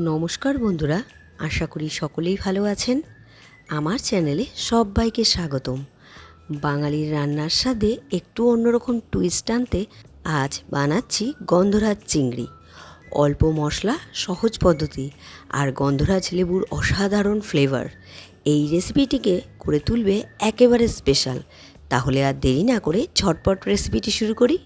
নমস্কার বন্ধুরা, আশা করি সকলেই ভালো আছেন। আমার চ্যানেলে সবাইকে স্বাগতম। বাঙালির রান্নার স্বাদে একটু অন্যরকম টুইস্ট আনতে আজ বানাচ্ছি গন্ধরাজ চিংড়ি। অল্প মশলা, সহজ পদ্ধতি আর গন্ধরাজ লেবুর অসাধারণ ফ্লেভার এই রেসিপিটিকে করে তুলবে একেবারে স্পেশাল। তাহলে আর দেরি না করে ঝটপট রেসিপিটি শুরু করি।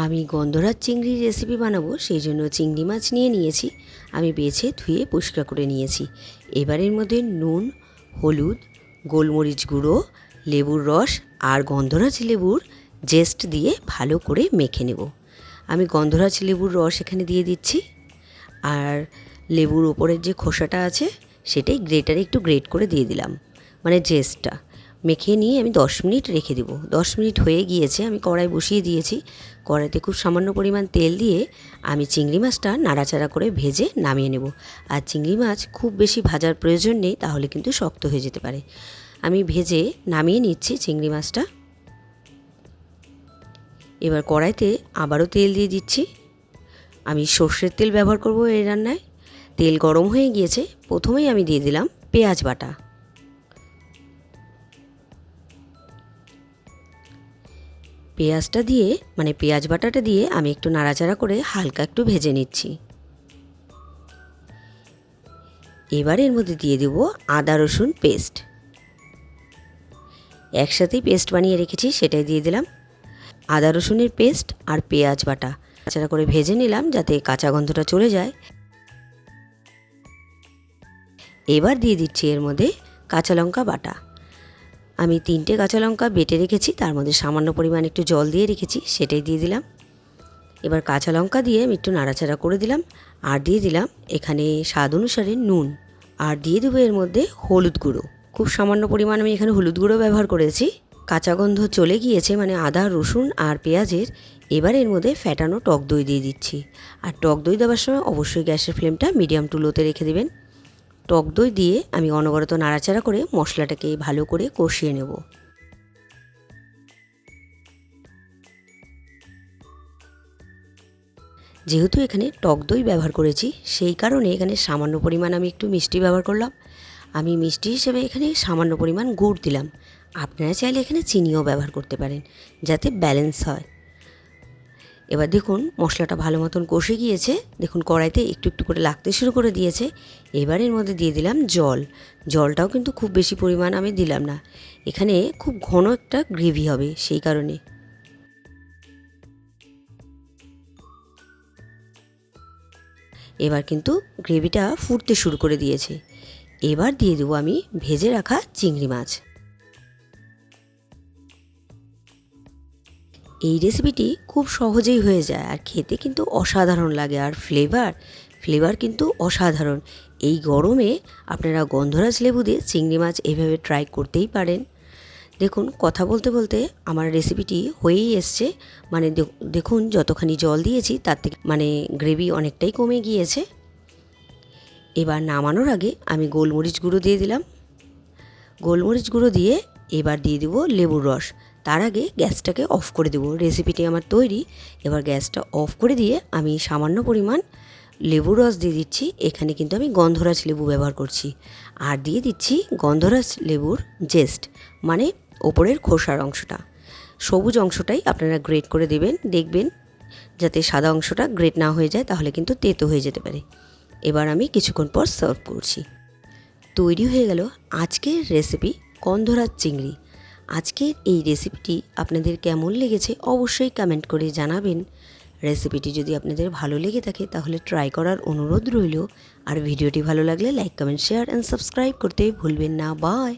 আমি গন্ধরাজ চিংড়ির রেসিপি বানাবো, সেই জন্য চিংড়ি মাছ নিয়ে নিয়েছি। আমি বেছে ধুয়ে পরিষ্কার করে নিয়েছি। এবারের মধ্যে নুন, হলুদ, গোলমরিচ গুঁড়ো, লেবুর রস আর গন্ধরাজ লেবুর জেস্ট দিয়ে ভালো করে মেখে নেব। আমি গন্ধরাজ লেবুর রস এখানে দিয়ে দিচ্ছি, আর লেবুর ওপরের যে খোসাটা আছে সেটাই গ্রেটারে একটু গ্রেট করে দিয়ে দিলাম, মানে জেস্টটা। মেখে নিয়ে আমি 10 মিনিট রেখে দেবো। 10 মিনিট হয়ে গিয়েছে, আমি কড়াই বসিয়ে দিয়েছি। কড়াইতে খুব সামান্য পরিমাণ তেল দিয়ে আমি চিংড়ি মাছটা নাড়াচাড়া করে ভেজে নামিয়ে নেব। আর চিংড়ি মাছ খুব বেশি ভাজার প্রয়োজন নেই, তাহলে কিন্তু শক্ত হয়ে যেতে পারে। আমি ভেজে নামিয়ে নিচ্ছি চিংড়ি মাছটা। এবার কড়াইতে আবারও তেল দিয়ে দিচ্ছি। আমি সর্ষের তেল ব্যবহার করব এই রান্নায়। তেল গরম হয়ে গিয়েছে, প্রথমেই আমি দিয়ে দিলাম পেঁয়াজ বাটা। পেঁয়াজটা দিয়ে, মানে পেঁয়াজ বাটাটা দিয়ে আমি একটু নাড়াচাড়া করে হালকা একটু ভেজে নিচ্ছি। এবার এর মধ্যে দিয়ে দেব আদা রসুন পেস্ট। একসাথেই পেস্ট বানিয়ে রেখেছি, সেটাই দিয়ে দিলাম। আদা রসুনের পেস্ট আর পেঁয়াজ বাটা নাড়াচাড়া করে ভেজে নিলাম যাতে কাঁচা গন্ধটা চলে যায়। এবার দিয়ে দিচ্ছি এর মধ্যে কাঁচা লঙ্কা বাটা। আমি 3টে কাঁচা লঙ্কা বেটে রেখেছি, তার মধ্যে সামান্য পরিমাণ একটু জল দিয়ে রেখেছি, সেটাই দিয়ে দিলাম। এবার কাঁচা লঙ্কা দিয়ে আমি একটু নাড়াচাড়া করে দিলাম, আর দিয়ে দিলাম এখানে স্বাদ অনুসারে নুন, আর দিয়ে দেবো এর মধ্যে হলুদ গুঁড়ো। খুব সামান্য পরিমাণ আমি এখানে হলুদ গুঁড়ো ব্যবহার করেছি। কাঁচা গন্ধ চলে গিয়েছে, মানে আদা রসুন আর পেঁয়াজের। এবার এর মধ্যে ফ্যাটানো টক দই দিয়ে দিচ্ছি। আর টক দই দেওয়ার সময় অবশ্যই গ্যাসের ফ্লেমটা মিডিয়াম টু লোতে রেখে দেবেন। টক দই দিয়ে আমি অনবরত নাড়াচাড়া করে মশলাটাকে ভালো করে কষিয়ে নেব। যেহেতু এখানে টক দই ব্যবহার করেছি, সেই কারণে এখানে সামান্য পরিমাণ আমি একটু মিষ্টি ব্যবহার করলাম। আমি মিষ্টি হিসেবে এখানে সামান্য পরিমাণ গুড় দিলাম। আপনারা চাইলে এখানে চিনিও ব্যবহার করতে পারেন, যাতে ব্যালেন্স হয়। এবার দেখুন মশলাটা ভালো মতন কষে গিয়েছে। দেখুন কড়াইতে একটু একটু করে লাগতে শুরু করে দিয়েছে। এবার এর মধ্যে দিয়ে দিলাম জল। জলটাও কিন্তু খুব বেশি পরিমাণ আমি দিলাম না, এখানে খুব ঘন একটা গ্রেভি হবে, সেই কারণে। এবার কিন্তু গ্রেভিটা ফুটতে শুরু করে দিয়েছে। এবার দিয়ে দেবো আমি ভেজে রাখা চিংড়ি মাছ। এই রেসিপিটি খুব সহজেই হয়ে যায়, আর খেতে কিন্তু অসাধারণ লাগে। আর ফ্লেভার কিন্তু অসাধারণ। এই গরমে আপনারা গন্ধরাজ লেবু দিয়ে চিংড়ি মাছ এইভাবে ট্রাই করতেই পারেন। দেখুন কথা বলতে বলতে আমার রেসিপিটি হয়েই এসছে। মানে দেখুন যতখানি জল দিয়েছি তার থেকে মানে গ্রেভি অনেকটাই কমে গিয়েছে। এবার নামানোর আগে আমি গোলমরিচ গুঁড়ো দিয়ে দিলাম। গোলমরিচ গুঁড়ো দিয়ে এবার দিয়ে দেবো লেবুর রস। তার আগে গ্যাসটাকে অফ করে দেবো। রেসিপিটি আমার তৈরি। এবার গ্যাসটা অফ করে দিয়ে আমি সামান্য পরিমাণ লেবুর রস দিয়ে দিচ্ছি। এখানে কিন্তু আমি গন্ধরাজ লেবু ব্যবহার করছি। আর দিয়ে দিচ্ছি গন্ধরাজ লেবুর জেস্ট, মানে ওপরের খোসার অংশটা। সবুজ অংশটাই আপনারা গ্রেট করে দেবেন, দেখবেন যাতে সাদা অংশটা গ্রেট না হয়ে যায়, তাহলে কিন্তু তেতো হয়ে যেতে পারে। এবার আমি কিছুক্ষণ পর সার্ভ করছি। তৈরি হয়ে গেল আজকের রেসিপি গন্ধরাজ চিংড়ি। আজকের এই রেসিপিটি আপনাদের কেমন লেগেছে অবশ্যই কমেন্ট করে জানাবেন। রেসিপিটি যদি আপনাদের ভালো লেগে থাকে তাহলে ট্রাই করার অনুরোধ রইল। আর ভিডিওটি ভালো লাগলে like, comment, share and subscribe করতে ভুলবেন না। বাই।